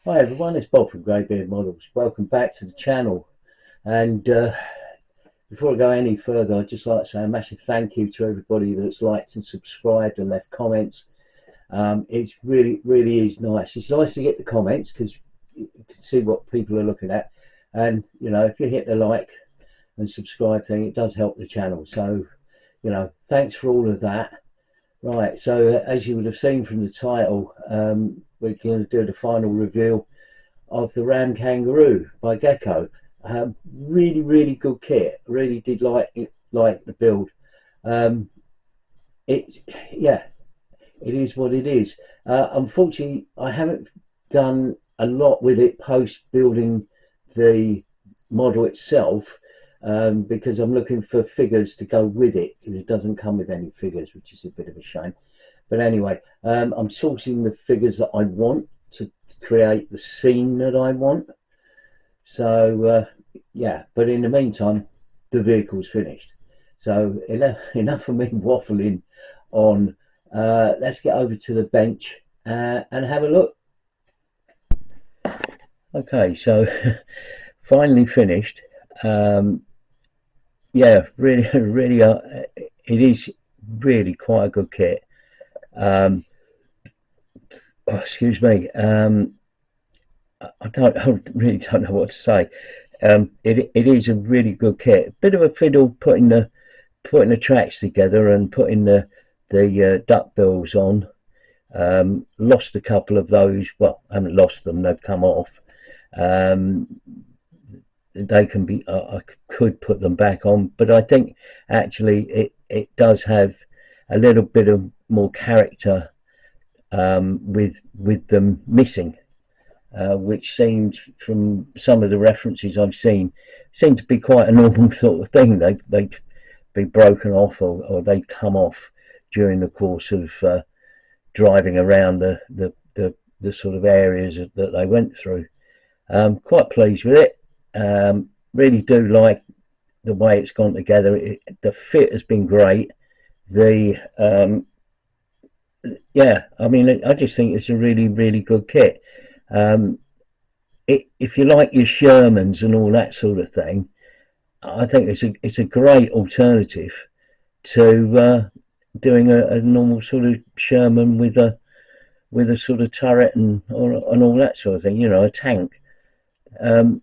Hi everyone, it's Bob from Greybeard Models. Welcome back to the channel. And before I go any further, I'd just like to say a massive thank you to everybody that's liked and subscribed and left comments. It's really is nice. It's nice to get the comments because you can see what people are looking at. And if you hit the like and subscribe thing, it does help the channel. So thanks for all of that. Right, so as you would have seen from the title, we're going to do the final reveal of the Kangaroo by Gecko. Really good kit. Really did like the build. Um, it yeah, it is what it is. Unfortunately, I haven't done a lot with it post building the model itself, because I'm looking for figures to go with it because it doesn't come with any figures, which is a bit of a shame. But anyway, I'm sourcing the figures that I want to create the scene that I want. So yeah, but in the meantime, the vehicle's finished. So enough of me waffling on. Let's get over to the bench and have a look. Okay, so finally finished. Um, yeah, really, it is really quite a good kit. Um, oh, excuse me. I really don't know what to say. It is a really good kit. Bit of a fiddle putting the tracks together and putting the duck bills on. Lost a couple of those. Well, I haven't lost them. They've come off. Um, they can be. I could put them back on, but I think actually it does have a little bit of more character with them missing. Which seems, from some of the references I've seen, seem to be quite a normal sort of thing. They'd be broken off, or they'd come off during the course of driving around the sort of areas that they went through. Quite pleased with it. Really do like the way it's gone together. The fit has been great. The Yeah, I mean, I just think it's a really good kit. Um, if you like your Shermans and all that sort of thing, I think it's a great alternative to doing a normal sort of Sherman with a sort of turret and all that sort of thing. A tank. Um,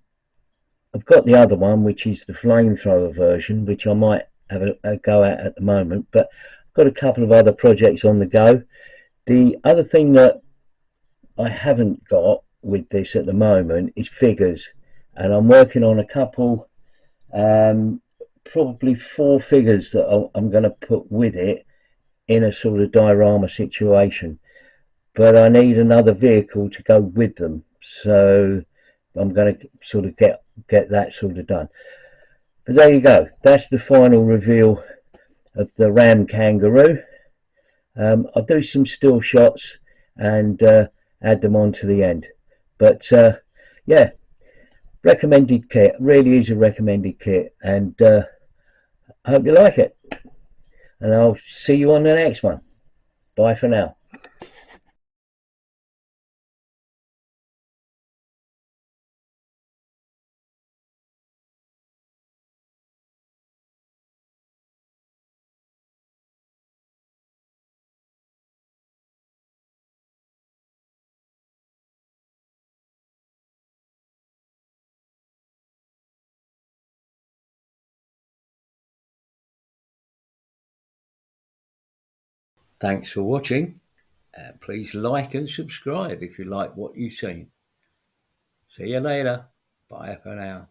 I've got the other one, which is the flamethrower version, which I might have a go at the moment. But I've got a couple of other projects on the go. The other thing that I haven't got with this at the moment is figures, and I'm working on a couple, probably four figures that I'm going to put with it in a sort of diorama situation. But I need another vehicle to go with them, so I'm going to sort of get that sort of done. But there you go. That's the final reveal of the Kangaroo. I'll do some still shots and add them on to the end. But yeah, recommended kit. Really is a recommended kit, and I hope you like it. And I'll see you on the next one. Bye for now. Thanks for watching. Please like and subscribe if you like what you've seen. See you later. Bye for now.